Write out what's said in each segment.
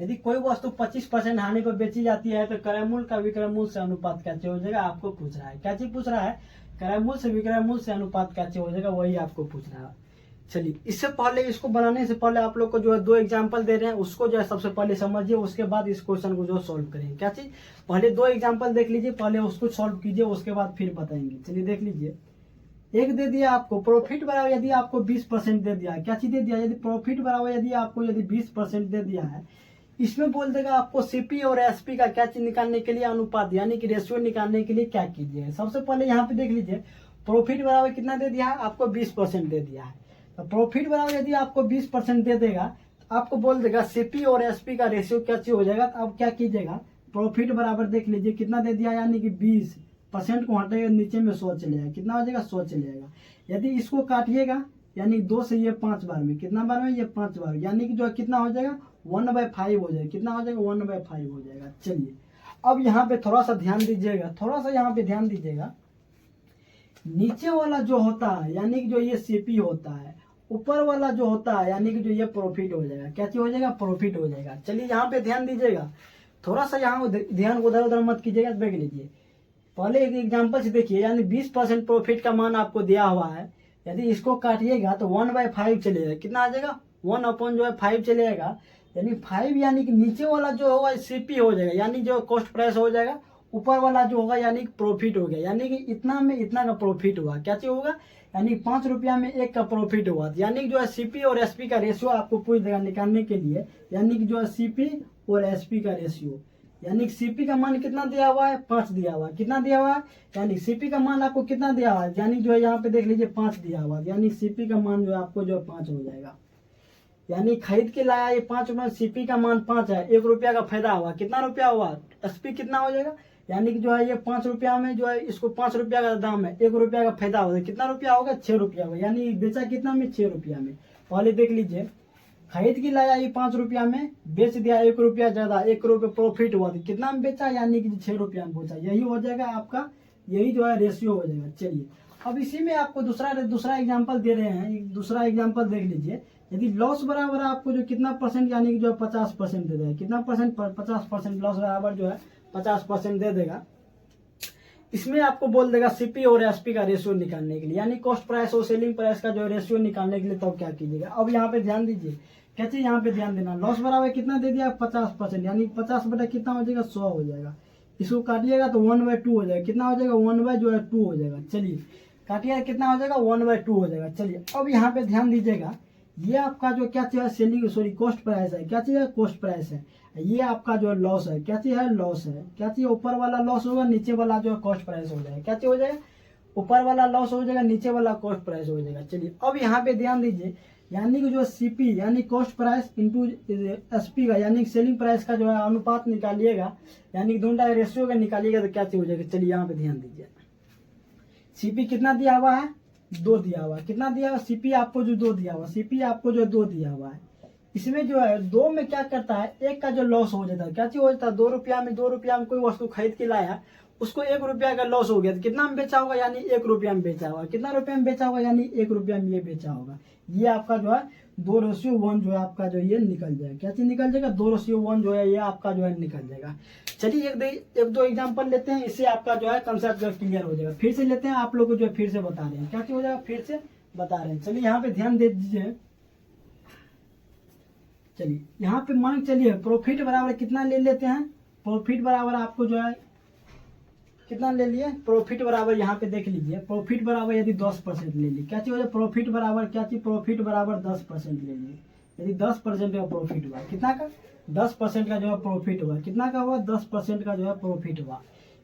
यदि कोई वस्तु 25% हानि पर बेची जाती है तो क्रय मूल्य का विक्रय मूल्य से अनुपात क्या हो जाएगा, आपको पूछ रहा है। क्या चीज पूछ रहा है, क्रय मूल्य से विक्रय मूल्य से अनुपात क्या हो जाएगा, वही आपको पूछ रहा है। चलिए, इससे पहले इसको बनाने से पहले आप लोग को जो है 2 एग्जाम्पल दे रहे हैं, उसको जो है सबसे पहले समझिए, उसके बाद इस क्वेश्चन को जो सॉल्व करेंगे। क्या चीज, पहले 2 एग्जाम्पल देख लीजिए, पहले उसको सॉल्व कीजिए, उसके बाद फिर बताएंगे। चलिए देख लीजिए, एक दे दिया आपको प्रॉफिट बराबर यदि आपको 20% दे दिया है। क्या चीज दे दिया, यदि प्रॉफिट बराबर यदि आपको 20% दे दिया है, इसमें बोल देगा आपको सीपी और एसपी का क्या चीज निकालने के लिए अनुपात यानी कि रेशियो निकालने के लिए क्या कीजिए। सबसे पहले यहाँ पे देख लीजिए, प्रॉफिट बराबर कितना दे दिया है, आपको 20% दे दिया है। तो प्रॉफिट बराबर यदि आपको 20% दे देगा तो आपको बोल देगा सीपी और एसपी का रेशियो क्या चीज हो जाएगा। तो आप क्या कीजिएगा, प्रॉफिट बराबर देख लीजिए कितना दे दिया, यानी कि 20% को हटेगा, नीचे में 100 चलेगा, कितना हो जाएगा, 100 चलेगा। यदि इसको काटिएगा यानी 2 से ये 5 बार में, कितना बार में, ये 5 बार, यानी कि जो है कितना हो जाएगा, 1/5 हो जाएगा। कितना हो जाएगा, 1/5 हो जाएगा। चलिए, अब यहाँ पे थोड़ा सा ध्यान दीजिएगा, थोड़ा सा यहाँ पे ध्यान दीजिएगा। नीचे वाला जो होता है यानी कि जो ये सीपी होता है, ऊपर वाला जो होता है यानी कि जो ये प्रॉफिट हो जाएगा। क्या चीज हो जाएगा, प्रॉफिट हो जाएगा। चलिए यहाँ पे ध्यान दीजिएगा, थोड़ा सा यहाँ ध्यान उधर उधर मत कीजिएगा। देख लीजिए, पहले एक एग्जाम्पल से देखिए, यानी 20% प्रॉफिट का मान आपको दिया हुआ है। यदि इसको काटिएगा तो 1/5 चलेगा, कितना आ जाएगा, 1/5 चलेगा, यानी 5, यानी कि नीचे वाला जो होगा सीपी हो जाएगा, यानी जो कॉस्ट प्राइस हो जाएगा। ऊपर वाला जो होगा यानी प्रॉफिट हो गया, यानी कि इतना में इतना का प्रॉफिट हुआ। क्या चीज होगा, यानी 5 रुपया में 1 का प्रॉफिट हुआ। यानी कि जो है सीपी और एसपी का रेशियो आपको पूछ देगा निकालने के लिए, यानी कि जो है सीपी और एसपी का रेशियो, यानी कि सीपी का मान कितना दिया हुआ है, 5 दिया हुआ है। कितना दिया हुआ है, यानी सीपी का मान आपको कितना दिया हुआ है, यानी जो है यहाँ पे देख लीजिए 5 दिया हुआ है, यानी सीपी का मान जो है आपको जो है 5 हो जाएगा। यानी खरीद के लाया ये 5 रुपया, सीपी का मान 5 है, 1 रुपया का फायदा हुआ, कितना रुपया हुआ, एसपी कितना हो जाएगा, यानी कि जो है ये 5 रुपया में जो है इसको 5 रुपया का दाम है, 1 रुपया का फायदा होगा, कितना रुपया होगा, 6 रुपया होगा। यानी बेचा कितना में, 6 रुपया में। पहले देख लीजिए, खरीद के लाया ये 5 रुपया में, बेच दिया 1 रुपया ज्यादा, 1 रुपया प्रॉफिट हुआ, तो कितना में बेचा, यानी कि 6 रुपया में बेचा। यही हो जाएगा आपका, यही जो है रेशियो हो जाएगा। चलिए, अब इसी में आपको दूसरा एग्जांपल दे रहे हैं, दूसरा एग्जांपल देख लीजिए। यदि लॉस बराबर आपको जो कितना परसेंट, यानी कि जो 50% दे देगा, कितना परसेंट, 50% लॉस बराबर जो है 50% दे देगा। इसमें आपको बोल देगा सीपी और एसपी का रेशियो निकालने के लिए, यानी कॉस्ट प्राइस और सेलिंग प्राइस का जो रेशियो निकालने के लिए, तब क्या कीजिएगा। अब यहाँ पे ध्यान दीजिए, क्या चीज यहाँ पे ध्यान देना, लॉस बराबर कितना दे दिया, 50%, यानी 50 बटा कितना हो जाएगा, 100 हो जाएगा। इसको काटिएगा तो 1/2 हो जाएगा, कितना हो जाएगा, 1/2 हो जाएगा। चलिए, काटिएगा कितना हो जाएगा, 1/2 हो जाएगा। चलिए, अब यहाँ पे ध्यान दीजिएगा, ये आपका जो क्या चीज है, सेलिंग सॉरी कॉस्ट प्राइस है। क्या चीज है, कॉस्ट प्राइस है। ये आपका जो लॉस है, क्या चीज है, लॉस है। क्या चीज, ऊपर वाला लॉस होगा, नीचे वाला जो है कॉस्ट प्राइस हो जाएगा। क्या चीज हो जाएगा, ऊपर वाला लॉस हो जाएगा, नीचे वाला कॉस्ट प्राइस हो जाएगा। चलिए, अब यहाँ पे ध्यान दीजिए, यानी कि जो सीपी यानी कॉस्ट प्राइस इंटू एसपी का यानी सेलिंग प्राइस का जो है अनुपात निकालिएगा, यानी कि दोनों का रेशियो का निकालिएगा, तो क्या चीज हो जाएगा। चलिए, यहाँ पे ध्यान दीजिए, सीपी कितना दिया हुआ है, 2 दिया हुआ है। कितना दिया हुआ, सीपी आपको जो 2 दिया हुआ, सीपी आपको जो 2 दिया हुआ है। इसमें जो है 2 में क्या करता है, 1 का जो लॉस हो जाता है। क्या चीज हो जाता है, 2 रुपया में कोई वस्तु खरीद के लाया, उसको 1 रुपया का लॉस हो गया, तो कितना में बेचा होगा, यानी 1 रुपया में बेचा होगा। कितना रुपया में बेचा होगा, यानी 1 रुपया में ये बेचा होगा। ये आपका जो है 2:1 जो है आपका जो ये निकल जाएगा। क्या चीज निकल जाएगा, 2:1 जो है ये आपका जो है निकल जाएगा। चलिए, एक दो एग्जांपल लेते हैं, इससे आपका जो है कंसेप्ट जो क्लियर हो जाएगा। फिर से लेते हैं, आप लोग को जो है फिर से बता रहे हैं, क्या चीज हो जाएगा, फिर से बता रहे हैं। चलिए, यहाँ पे ध्यान दे दीजिए। चलिए, यहाँ पे मान चलिए प्रॉफिट बराबर कितना ले लेते हैं, प्रॉफिट बराबर आपको जो है कितना ले लिए, प्रॉफिट बराबर यहाँ पे देख लीजिए, प्रॉफिट बराबर यदि 10% ले ली, क्या चीज हो जाए, प्रॉफिट बराबर क्या चीज, प्रॉफिट बराबर 10% ले लिए। यदि 10% का प्रॉफिट हुआ, कितना का, 10% का जो है प्रॉफिट हुआ, कितना का हुआ, 10% का जो है प्रॉफिट हुआ।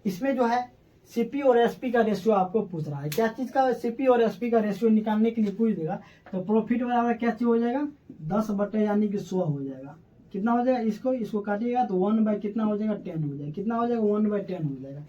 इसमें जो है सीपी और एसपी का रेशियो आपको पूछ रहा है। क्या चीज का, सीपी और एसपी का रेशियो निकालने के लिए पूछ देगा, तो प्रॉफिट बराबर क्या चीज हो जाएगा, 10 बटे यानी कि 100 हो जाएगा। कितना हो जाएगा, इसको काटिएगा तो 1 कितना हो जाएगा, 10 हो जाएगा। कितना हो जाएगा, 1/10 हो जाएगा।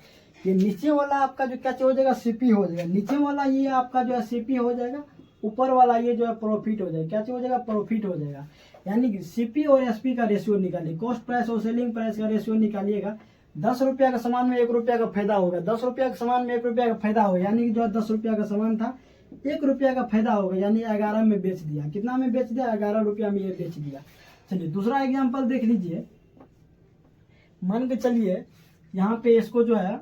ये नीचे वाला आपका जो क्या चीज हो जाएगा, सीपी हो जाएगा। नीचे वाला ये आपका जो है सीपी हो जाएगा, ऊपर वाला ये जो है प्रॉफिट हो जाएगा। क्या चीज हो जाएगा, प्रॉफिट हो जाएगा। यानी कि सीपी और एसपी का रेशियो निकालिए, कॉस्ट प्राइस और सेलिंग प्राइस का रेशियो निकालिएगा। 10 रुपया का सामान में 1 रुपया का फायदा होगा, 10 रुपया का सामान में 1 रुपया का फायदा होगा, यानी कि जो 10 रुपया का सामान था 1 रुपया का फायदा होगा, यानी 11 में बेच दिया। कितना में बेच दिया, 11 रुपया में ये बेच दिया। चलिए दूसरा एग्जांपल देख लीजिए। मान के चलिए यहाँ पे इसको जो है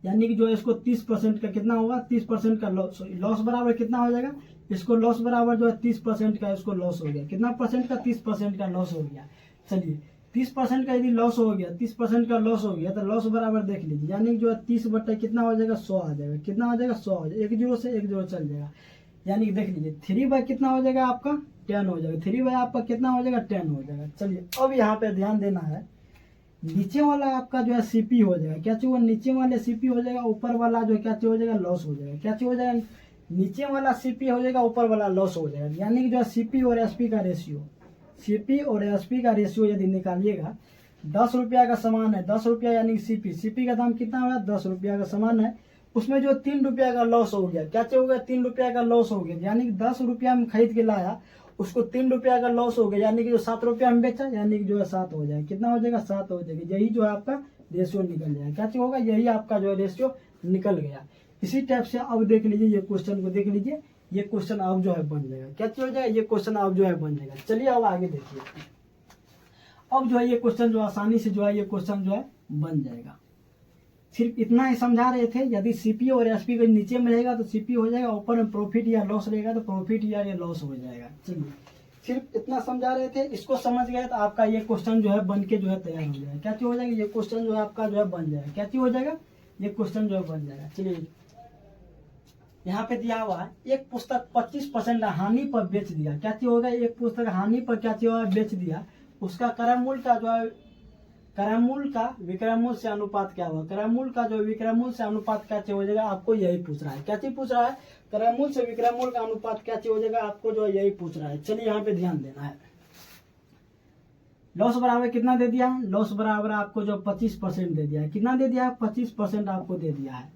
यानी कि जो है इसको 30% का कितना होगा, 30% का लॉस बराबर कितना हो जाएगा, इसको लॉस बराबर जो है 30% का इसको लॉस हो गया। कितना परसेंट का, 30% का लॉस हो गया। चलिए 30% का यदि लॉस हो गया, 30% का लॉस हो गया तो लॉस बराबर देख लीजिए, यानी जो है 30 बट्टा कितना हो जाएगा, 100 आ जाएगा। कितना हो जाएगा, 100 हो जाएगा। एक जीरो से एक जीरो चल जाएगा, यानी कि देख लीजिए 3 बाई कितना हो जाएगा आपका 10 हो जाएगा। 3 बाई आपका कितना हो जाएगा, 10 हो जाएगा। चलिए अब यहाँ पे ध्यान देना है, नीचे वाला आपका जो है सीपी हो जाएगा। क्या चाहिए, नीचे वाले सीपी हो जाएगा, ऊपर वाला जो क्या हो जाएगा, लॉस हो जाएगा। क्या हो जाएगा, नीचे वाला सीपी हो जाएगा, ऊपर वाला लॉस हो जाएगा। यानी कि जो है सीपी और एसपी का रेशियो, सीपी और एसपी का रेशियो यदि निकालिएगा, 10 रुपया का सामान है, 10 रुपया यानी सीपी, सीपी का दाम कितना होगा, 10 रुपया का सामान है, उसमें जो 3 रुपया का लॉस हो गया। क्या हो गया, 3 रुपया का लॉस हो गया। यानी कि 10 रुपया में खरीद के लाया, उसको 3 रुपया का लॉस हो गया, यानी कि जो 7 रुपया में बेचा, यानी कि जो है 7 हो जाएगा। कितना हो जाएगा, 7 हो जाएगा। यही जो है आपका रेशियो निकल जाएगा। क्या होगा, यही आपका जो है रेशियो निकल गया। इसी टाइप से अब देख लीजिए, ये क्वेश्चन को देख लीजिए, ये क्वेश्चन अब जो है बन जाएगा। क्या हो जाएगा, ये क्वेश्चन अब जो है बन जाएगा। चलिए अब आगे देखिए, अब जो है ये क्वेश्चन जो आसानी से जो है ये क्वेश्चन जो है बन जाएगा। सिर्फ इतना ही समझा रहे थे, यदि सीपी और एसपी को नीचे में रहेगा तो सीपी हो जाएगा, ऊपर में प्रॉफिट या लॉस रहेगा तो प्रॉफिट या ये लॉस हो जाएगा। चलिए सिर्फ इतना समझा रहे थे, इसको समझ गए तो आपका ये क्वेश्चन जो है बन के जो है तैयार हो जाएगा। क्या हो जाएगा, ये क्वेश्चन जो है आपका जो है बन जाएगा। क्या हो जाएगा, ये क्वेश्चन जो है बन जाएगा। चलिए यहाँ पे दिया हुआ है, एक पुस्तक 25% हानि पर बेच दिया। क्या होगा, एक पुस्तक हानि पर क्या होगा, बेच दिया, उसका क्रय मूल्य का जो है, क्रय मूल्य का विक्रय मूल्य से अनुपात क्या होगा, क्रय मूल्य का जो विक्रय मूल्य से अनुपात क्या हो जाएगा, आपको यही पूछ रहा है। क्या चीज पूछ रहा है, क्रय मूल्य से विक्रय मूल्य का अनुपात क्या हो जाएगा, आपको जो है यही पूछ रहा है। चलिए यहाँ पे ध्यान देना है। लॉस बराबर कितना दे दिया, लॉस बराबर आपको जो 25% दे दिया है। कितना दे दिया है, 25% आपको दे दिया है।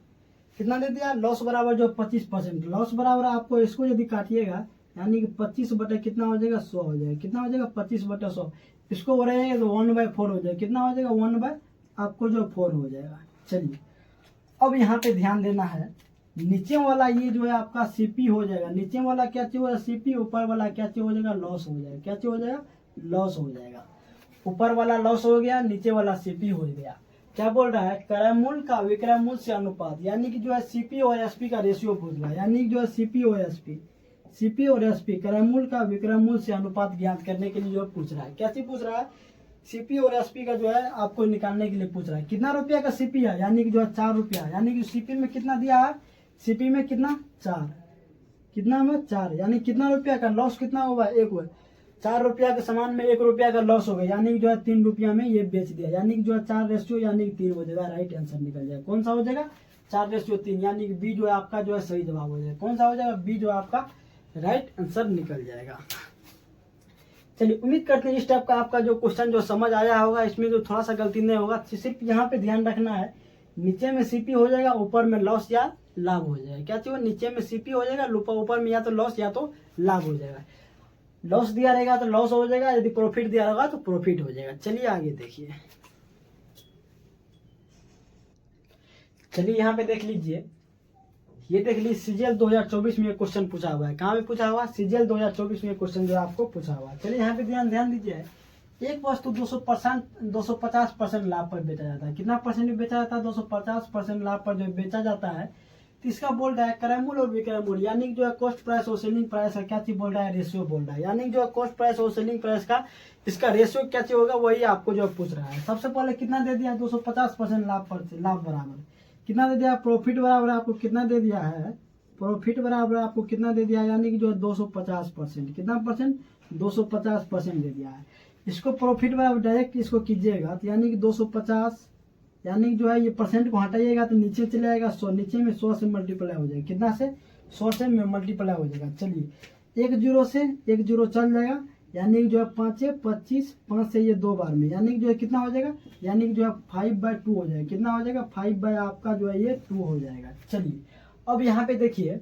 कितना दे दिया, लॉस बराबर जो 25%, लॉस बराबर आपको इसको यदि काटिएगा, यानी कि 25 बटे कितना हो जाएगा, 100 हो जाएगा। कितना हो जाएगा, 25 बटे 100, इसको बढ़ाएंगे तो 1/4 हो जाएगा। कितना हो जाएगा, 1/, आपको जो 4 हो जाएगा। चलिए अब यहाँ पे ध्यान देना है, नीचे वाला ये जो है आपका सीपी हो जाएगा, नीचे वाला क्या चाहिए, सीपी, ऊपर वाला क्या हो जाएगा, लॉस हो जाएगा। क्या हो जाएगा, लॉस हो जाएगा। ऊपर वाला लॉस हो गया, नीचे वाला सीपी हो गया। क्या बोल रहा है, क्रय मूल्य का विक्रय मूल्य से अनुपात, यानी कि जो है सीपी और एसपी का रेशियो पूछ रहा है। यानी कि जो है सीपी और एसपी, सीपी और एसपी क्रय मूल्य का विक्रय मूल्य से अनुपात ज्ञात करने के लिए जो पूछ रहा है। क्या चीज पूछ रहा है, सीपी और एसपी का जो है आपको निकालने के लिए पूछ रहा है। कितना रुपया का सीपी है, यानी कि जो है 4 रुपया, यानी कि सीपी में कितना दिया है, सीपी में कितना 4, कितना में 4, यानी कितना रुपया का लॉस कितना होगा, 1 हुआ। 4 रुपया के सामान में 1 रुपया का लॉस हो गया, यानी कि जो है 3 रुपया में ये बेच दिया, यानी कि जो है 4 रेशियो यानी कि 3 हो जाएगा। राइट आंसर निकल जाएगा। कौन सा हो जाएगा, 4 रेशियो 3, यानी कि बी जो है आपका जो है सही जवाब हो जाएगा। कौन सा हो जाएगा, बी जो आपका राइट आंसर निकल जाएगा। चलिए उम्मीद करते हैं इस टाइप का आपका जो क्वेश्चन जो समझ आया होगा, इसमें जो थोड़ा सा गलती नहीं होगा। सिर्फ यहाँ पे ध्यान रखना है, नीचे में सीपी हो जाएगा, ऊपर में लॉस या लाभ हो जाएगा। क्या चाहिए, नीचे में सीपी हो जाएगा, ऊपर में या तो लॉस या तो लाभ हो जाएगा। लॉस दिया रहेगा तो लॉस हो जाएगा, यदि प्रॉफिट दिया होगा तो प्रॉफिट हो जाएगा। चलिए आगे देखिए, चलिए यहाँ पे देख लीजिए, ये देख लीजिए सीजीएल 2024 में क्वेश्चन पूछा हुआ है। कहाँ पे पूछा हुआ, सीजीएल 2024 में क्वेश्चन जो आपको पूछा हुआ है। चलिए यहाँ पे ध्यान दीजिए, एक वस्तु 250% लाभ पर बेचा जाता है। कितना परसेंट बेचा जाता है, 250% लाभ पर जो बेचा जाता है, तो इसका बोल रहा है क्रय मूल्य और विक्रय मूल्य, यानी जो है कॉस्ट प्राइस और सेलिंग प्राइस का क्या चीज बोल रहा है, रेशियो बोल रहा है। यानी जो है कॉस्ट प्राइस और सेलिंग प्राइस का इसका रेशियो क्या चीज होगा, वही आपको जो पूछ रहा है। सबसे पहले कितना दे दिया, 250% लाभ पर, लाभ बराबर कितना दे दिया, प्रॉफिट बराबर आपको कितना दे दिया है, प्रॉफिट बराबर आपको कितना दे दिया, यानी कि जो 250%, कितना परसेंट, 250% दे दिया है। इसको प्रॉफिट बराबर डायरेक्ट इसको कीजिएगा तो यानी कि 250, यानी कि जो है ये परसेंट को हटाइएगा तो नीचे चले आएगा 100, नीचे में 100 से मल्टीप्लाई हो जाएगा। कितना से, 100 से मल्टीप्लाई हो जाएगा। चलिए 1 जीरो से 1 जीरो चल जाएगा, यानी कि जो है 5 से 25, 5 से ये 2 बार में, यानी कि जो है कितना हो जाएगा, यानी कि जो है 5/2 हो जाएगा। कितना हो जाएगा, 5 आपका जो है ये 2 हो जाएगा। चलिए अब यहाँ पे देखिए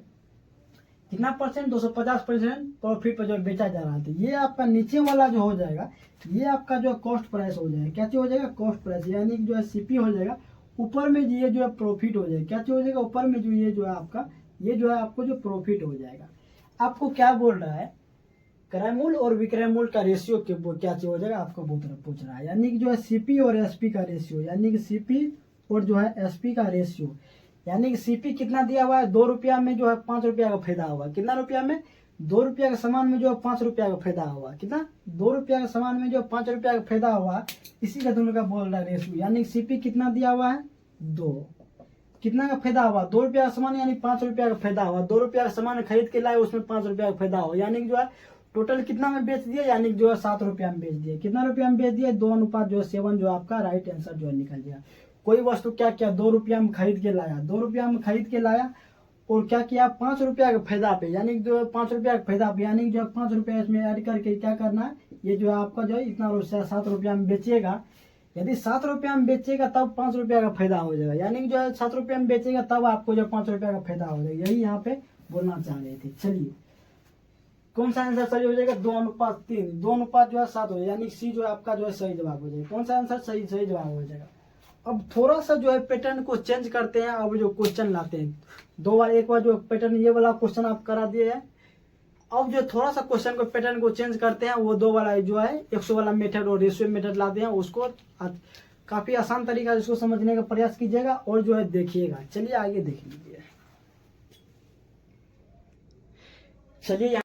कितना परसेंट, 250% प्रॉफिट पर जो बेचा जा रहा था, ये आपका नीचे वाला जो हो जाएगा, ये आपका जो कॉस्ट प्राइस हो जाएगा। क्या हो जाएगा, कॉस्ट प्राइस, यानी कि जो है सीपी हो जाएगा, ऊपर में ये जो है प्रॉफिट हो जाएगा। क्या हो जाएगा, ऊपर में जो ये जो है आपका, ये जो है आपको जो प्रॉफिट हो जाएगा। आपको क्या बोल रहा है, क्रय मूल्य और विक्रय मूल्य का रेशियो के क्या चाहिए हो जाएगा, आपको बहुत तरह पूछ रहा है। यानी कि जो है सीपी और एसपी का रेशियो, यानी कि सीपी और जो है एसपी का रेशियो, यानी कि सीपी कितना दिया हुआ है, 2 रुपया में जो है 5 रुपया का फायदा हुआ। कितना रुपया में, 2 रुपया के सामान में जो है 5 रुपया का फायदा हुआ। कितना, 2 रुपया के सामान में जो 5 रुपया का फायदा हुआ, इसी का दोनों का बोल रहा है रेशियो। यानी कि सीपी कितना दिया हुआ है, 2, कितना का फायदा हुआ, 2 रुपया का सामान यानी 5 रुपया का फायदा हुआ। 2 रुपया का सामान खरीद के लाए, उसमें 5 रुपया का फायदा हुआ, यानी कि जो है टोटल कितना में बेच दिया, यानी कि जो है 7 रुपया में बेच दिया। कितना रुपया में बेच दिया, 2:7 जो आपका राइट आंसर जो है निकल गया। कोई वस्तु क्या क्या 2 रुपया में खरीद के लाया, 2 रुपया में खरीद के लाया और क्या किया, 5 रुपया के फायदा पे, यानी कि जो 5 रुपया का फायदा पे, यानी कि जो 5 रुपया इसमें ऐड करके क्या करना है, ये जो है आपका जो है इतना 7 रुपया में बेचेगा। यदि 7 रुपया में बेचेगा तब 5 रुपया का फायदा हो जाएगा, यानी कि जो है 7 रुपया में बेचेगा तब आपको जो 5 रुपया का फायदा हो जाएगा। यही यहाँ पे बोलना चाह रहे थे। चलिए कौन सा आंसर सही हो जाएगा, 2:3, 2 जो है 7 हो जाएगा, यानी सी जो है आपका जो है सही जवाब हो जाएगा। कौन सा आंसर सही जवाब हो जाएगा। अब थोड़ा सा जो है पैटर्न को चेंज करते हैं। अब जो क्वेश्चन लाते हैं 2 बार, एक बार जो पैटर्न ये वाला क्वेश्चन आप करा दिए है, अब जो थोड़ा सा क्वेश्चन को पैटर्न को चेंज करते हैं, वो 2 वाला जो है 100 वाला मेथड और रेशियो मेथड लाते हैं। उसको काफी आसान तरीका से इसको समझने का प्रयास कीजिएगा और जो है देखिएगा। चलिए आगे देख लीजिए। चलिए